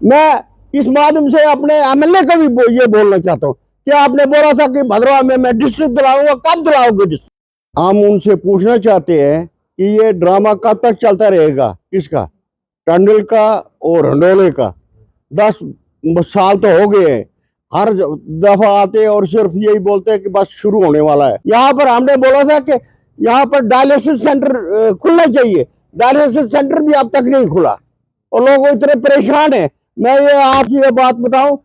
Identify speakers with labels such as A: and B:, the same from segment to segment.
A: मैं इस माध्यम से अपने एमएलए को भी ये बोलना चाहता हूँ कि आपने बोला था कि भद्रवा में मैं डिस्ट्रिक्ट दिलाऊंगा, कब दिलाओगे डिस्ट्रिक्ट? हम उनसे पूछना चाहते हैं कि ये ड्रामा कब तक चलता रहेगा? किसका? टंडल का और हंडोले का। 10 साल तो हो गए हैं, हर दफा आते और सिर्फ यही बोलते हैं कि बस शुरू होने वाला है। यहाँ पर हमने बोला था कि यहाँ पर डायलिसिस सेंटर खुलना चाहिए, डायलिसिस सेंटर भी अब तक नहीं खुला और लोग इतने परेशान है। मैं ये आपकी ये बात बताऊं,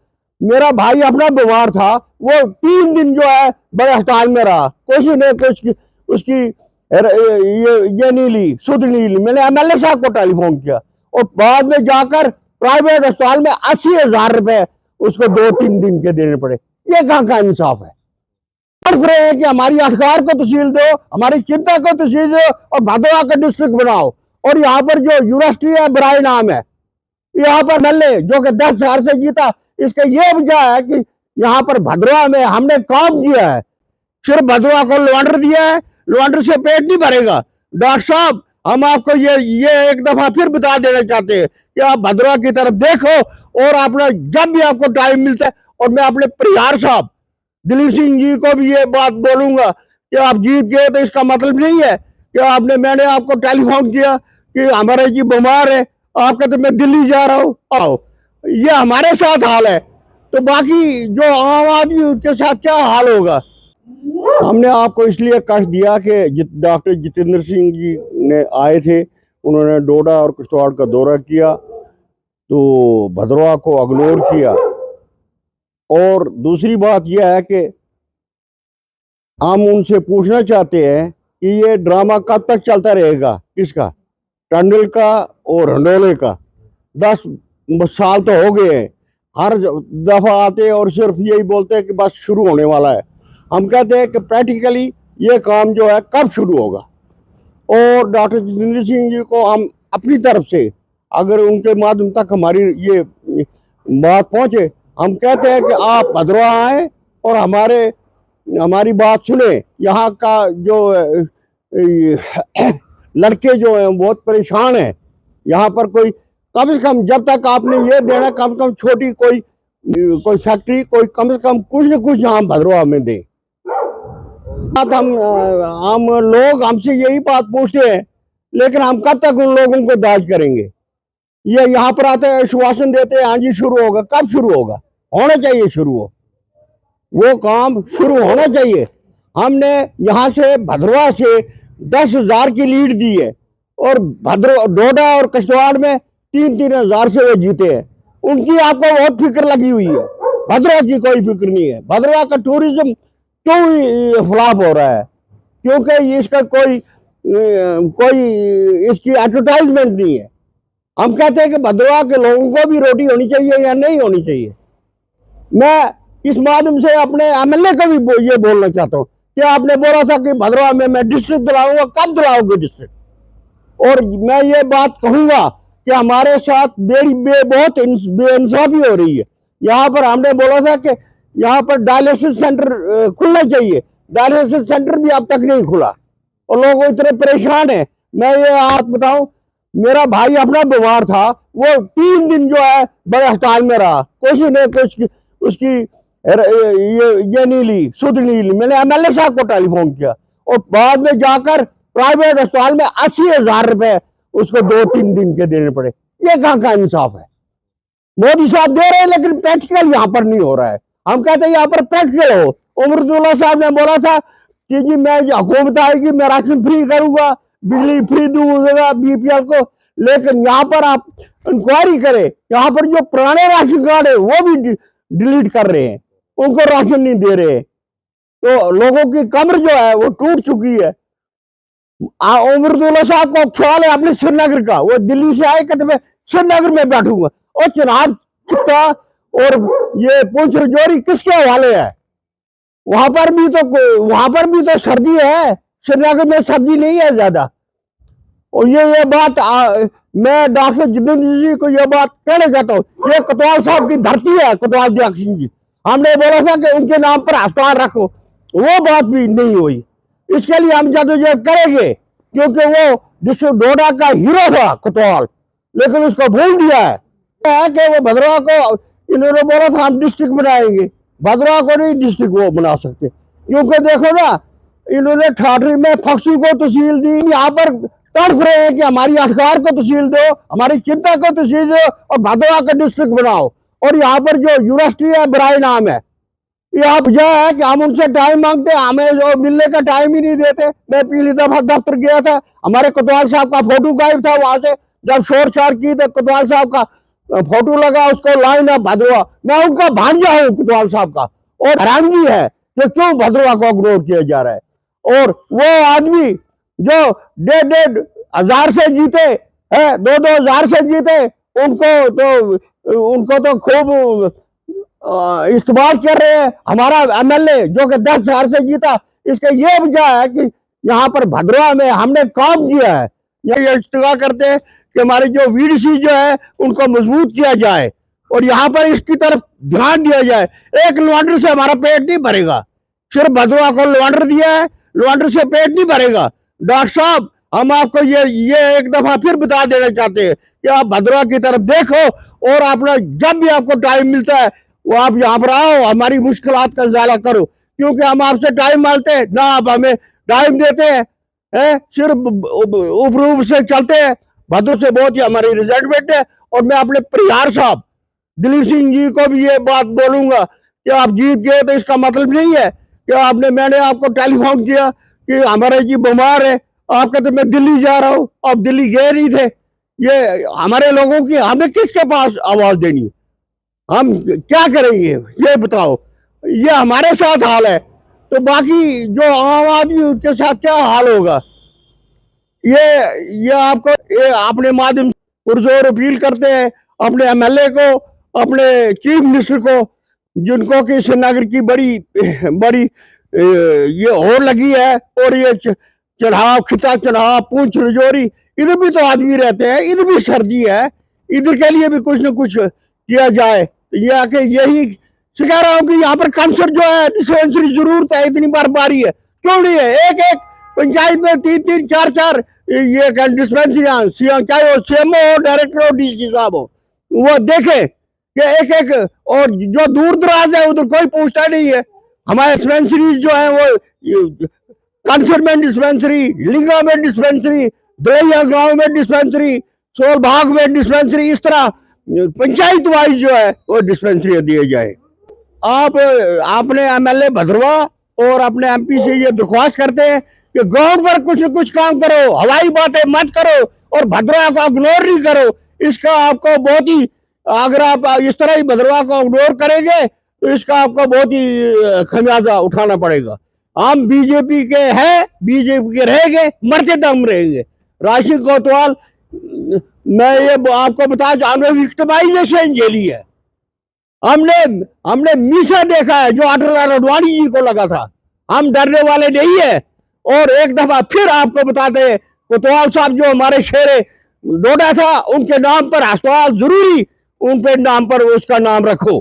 A: मेरा भाई अपना बीमार था, वो 3 दिन जो है बड़े अस्पताल में रहा, किसी ने कुछ उसकी ये नहीं ली, सुध नहीं ली। मैंने एमएलए साहब को टेलीफोन किया और बाद में जाकर प्राइवेट अस्पताल में 80,000 रुपए उसको 2-3 दिन के देने पड़े। ये कहाँ का इंसाफ है? रहे हैं कि हमारी अधिकार को तहसील दो, हमारी चिंता को तहसील दो और भदोही का डिस्ट्रिक्ट बनाओ। और यहाँ पर जो यूनिवर्सिटी है बराए नाम है, यहाँ पर मल्ले जो कि 10 साल से जीता, इसका ये वजह है कि यहाँ पर भदोही में हमने काम किया है। सिर्फ भदोही को लॉन्डर दिया है, लॉन्डर से पेट नहीं भरेगा। डॉक्टर साहब, हम आपको ये एक दफा फिर बता देना चाहते हैं कि आप भदोही की तरफ देखो और अपना जब भी आपको टाइम मिलता है। और मैं अपने परिहार साहब दिलीप सिंह जी को भी ये बात बोलूंगा कि आप जीत गए तो इसका मतलब नहीं है कि मैंने आपको टेलीफोन किया कि हमारे जी बीमार है, आप कहते मैं दिल्ली जा रहा हूँ, आओ। ये हमारे साथ हाल है, तो बाकी जो आम आदमी उसके साथ क्या हाल होगा? हमने आपको इसलिए कष्ट दिया कि डॉक्टर जितेंद्र सिंह जी ने आए थे, उन्होंने डोडा और किश्तवाड़ का दौरा किया तो भदोही को इग्नोर किया। और दूसरी बात यह है कि हम उनसे पूछना चाहते हैं कि ये ड्रामा कब तक चलता रहेगा? किसका? टंडल का और हंडोले का। 10 साल तो हो गए हैं, हर दफा आते और सिर्फ यही बोलते हैं कि बस शुरू होने वाला है। हम कहते हैं कि प्रैक्टिकली ये काम जो है कब शुरू होगा? और डॉक्टर जितेंद्र सिंह जी को हम अपनी तरफ से, अगर उनके माध्यम तक हमारी ये बात पहुंचे, हम कहते हैं कि आप भदोही आए और हमारी बात सुने। यहाँ का जो लड़के जो हैं बहुत परेशान हैं। यहाँ पर कोई कम से कम, जब तक आपने ये देना, कम से कम छोटी कोई फैक्ट्री, कोई कम से कम कुछ न कुछ यहाँ भदोही में दे। बात हम लोग हमसे यही बात पूछते हैं, लेकिन हम कब तक उन लोगों को दाज करेंगे? ये यहाँ पर आते हैं, आश्वासन देते हैं, हाँ जी शुरू होगा। कब शुरू होगा? होना चाहिए शुरू, वो काम शुरू होना चाहिए। हमने यहाँ से भदोही से 10,000 की लीड दी है और डोडा और किश्तवाड़ में 3-3 हजार से वो जीते हैं। उनकी आपको बहुत फिक्र लगी हुई है, भदोही की कोई फिक्र नहीं है। भदोही का टूरिज्म क्यों फ्लॉप हो रहा है? क्योंकि इसका कोई इसकी एडवर्टाइजमेंट नहीं है। हम कहते हैं कि भदोही के लोगों को भी रोटी होनी चाहिए या नहीं होनी चाहिए। मैं इस माध्यम से अपने एमएलए को भी ये बोलना चाहता हूँ कि आपने बोला था कि भदोही में मैं डिस्ट्रिक्ट दिलाऊंगा, कब दिलाओगे डिस्ट्रिक्ट? और मैं ये बात कहूंगा कि हमारे साथ बहुत बेइंसाफी हो रही है। यहाँ पर हमने बोला था कि यहाँ पर डायलिसिस सेंटर खुलना चाहिए, डायलिसिस सेंटर भी अब तक नहीं खुला और लोग इतने परेशान है। मैं ये बात बताऊं, मेरा भाई अपना बीमार था, वो 3 दिन जो है बड़े अस्पताल में रहा, किसी ने कुछ उसकी ये नहीं ली, सुध नहीं ली। मैंने एमएलए साहब को टेलीफोन किया और बाद में जाकर प्राइवेट अस्पताल में 80,000 रुपए उसको 2-3 दिन के देने पड़े। ये कहाँ का इंसाफ है? मोदी साहब दे रहे हैं लेकिन प्रैक्टिकल यहाँ पर नहीं हो रहा है। हम कहते हैं यहाँ पर प्रैक्टिकल हो। उमरुद्दौला साहब ने बोला था कि जी मैं हुकूमत आएगी मैं राशन फ्री करूंगा, बिजली फ्री दूंगा बीपीएल को, लेकिन यहाँ पर आप इंक्वायरी करें, यहाँ पर जो पुराने राशन कार्ड है वो भी डिलीट कर रहे हैं, उनको राशन नहीं दे रहे। तो लोगों की कमर जो है वो टूट चुकी है। उमरुद्दौला साहब को ख्याल है अपने श्रीनगर का, वो दिल्ली से आए कहते मैं श्रीनगर में बैठूंगा। और चुनाव कितना और ये पूछ रजौरी किसके हवाले है? वहां पर भी तो सर्दी है, श्रीनगर में सर्दी नहीं है ज्यादा। और ये बात मैं डॉक्टर जितेंद्र जी को ये बात कहना चाहता हूँ, ये कोतवाल साहब की धरती है, कोतवाल दियाकत सिंह जी। हमने बोला था कि उनके नाम पर अस्पताल रखो, वो बात भी नहीं हुई। इसके लिए हम जदोजहद करेंगे क्योंकि वो डिस्ट्रिक्ट डोडा का हीरो था कोतवाल, लेकिन उसको भूल दिया है। है कि वो भद्रवा को इन्होंने बोला था हम डिस्ट्रिक्ट बनाएंगे, भद्रवा को नहीं डिस्ट्रिक्ट वो बना सकते, क्योंकि देखो ना इन्होंने ठाठरी में फक्सू को तहसील दी, यहाँ पर तड़प रहे हैं कि हमारी अखबार को तहसील दो, हमारी चिंता को तहसील दो और भद्रवा का डिस्ट्रिक्ट बनाओ। और यहाँ पर जो यूनिवर्सिटी है बराए नाम है, यहाँ वजह है कि हम उनसे टाइम मांगते हैं, हमें जो मिलने का टाइम ही नहीं देते। मैं पिछली दफा दफ्तर गया था, हमारे कोतवाल साहब का फोटो गायब था, वहां से जब शोर शार की तो कोतवाल साहब का फोटो लगा, उसको लाइन है भद्रवा। मैं उनका भांजा हूँ कोतवाल साहब का, और हैरानगी है कि क्यों भद्रवा को इग्नोर किया जा रहा है। और वो आदमी जो 1,500 से जीते है, 2,000 से जीते, उनको तो खूब इस्तेमाल कर रहे हैं। हमारा एमएलए जो कि 10,000 से जीता, इसका ये वजह है कि यहाँ पर भद्रवा में हमने काम किया है। ये इस्तेमाल करते हैं कि हमारे जो वीडीसी जो है उनको मजबूत किया जाए और यहाँ पर इसकी तरफ ध्यान दिया जाए। एक लॉन्ड्री से हमारा पेट नहीं भरेगा, सिर्फ भद्रवा को लॉन्ड्री दिया है, लॉन्ड्री से पेट नहीं भरेगा। डॉक्टर साहब, हम आपको ये एक दफा फिर बता देना चाहते हैं कि आप भद्रवा की तरफ देखो और अपना जब भी आपको टाइम मिलता है वो आप यहाँ पर आओ, हमारी मुश्किलात का इजाला करो, क्योंकि हम आपसे टाइम मांगते हैं ना, आप हमें टाइम देते हैं, सिर्फ ऊपर से चलते हैं। भद्र से बहुत ही हमारी रिजेंटमेंट है। और मैं अपने परिहार साहब दिलीप सिंह जी को भी ये बात बोलूंगा कि आप जीत गए तो इसका मतलब नहीं है कि मैंने आपको टेलीफोन किया कि हमारे जी बीमार है, आप कहते मैं दिल्ली जा रहा हूँ, आप दिल्ली गए नहीं थे। ये हमारे लोगों की हमें किसके पास आवाज देनी है, हम क्या करेंगे ये बताओ। ये हमारे साथ हाल है तो बाकी जो आम आदमी उसके साथ क्या हाल होगा। ये आपको अपने माध्यम से पुरजोर अपील करते हैं अपने एमएलए को, अपने चीफ मिनिस्टर को, जिनको कि श्रीनगर की बड़ी बड़ी ये होड़ लगी है। और ये चढ़ाव खिता चढ़ाव पूंछ रजौरी, इधर भी तो आदमी रहते हैं, इधर भी सर्दी है, इधर के लिए भी कुछ न कुछ किया जाए। ये आके यही सिखा रहा हूँ कि यहाँ पर कैंसर जो है डिस्पेंसरी जरूरत है, इतनी बर्बादी है क्यों नहीं है। एक एक पंचायत में 3-3 4-4 ये डिस्पेंसरियां, चाहे वो सीएमओ हो, डायरेक्टर हो, डीसी साहब हो, वो देखे कि एक एक। और जो दूर दराज है उधर कोई पूछता नहीं है। हमारे डिस्पेंसरीज जो है वो कैंसर में डिस्पेंसरी, लिंगा में डिस्पेंसरी, दरिया गांव में डिस्पेंसरी, सोलबाग में डिस्पेंसरी, इस तरह पंचायत वाइज जो है वो डिस्पेंसरी दिए जाए। आपने एमएलए भद्रवा और अपने एमपी से ये दरख्वास्त करते हैं कि ग्राउंड पर कुछ न कुछ काम करो, हवाई बातें मत करो और भद्रवा को इग्नोर नहीं करो। इसका आपको बहुत ही, अगर आप इस तरह ही भद्रवा को इग्नोर करेंगे तो इसका आपको बहुत ही खमियाजा उठाना पड़ेगा। हम बीजेपी के हैं, बीजेपी के रहेंगे, मरते दम रहेंगे। राशिद कोतवाल, मैं ये आपको बता, हमने विक्टिमाइजेशन झेली है, हमने मीसा देखा है जो अटल अडवाणी जी को लगा था। हम डरने वाले नहीं है। और एक दफा फिर आपको बताते हैं, कोतवाल साहब जो हमारे शेरे डोडा था, उनके नाम पर अस्पताल जरूरी, उनके नाम पर उसका नाम रखो।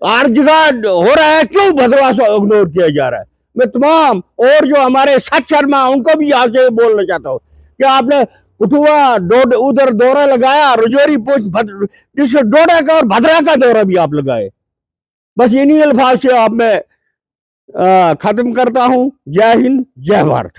A: हर जगह हो रहा है, क्यों भद्रवा से इग्नोर किया जा रहा है। मैं तमाम और जो हमारे सच शर्मा उनको भी यहाँ से बोलना चाहता हूँ कि आपने कुठुआ उधर दौरा लगाया, रजौरी जिससे डोडा का और भद्रा का दौरा भी आप लगाए। बस इन्हीं अल्फाज से आप मैं खत्म करता हूँ। जय हिंद, जय भारत।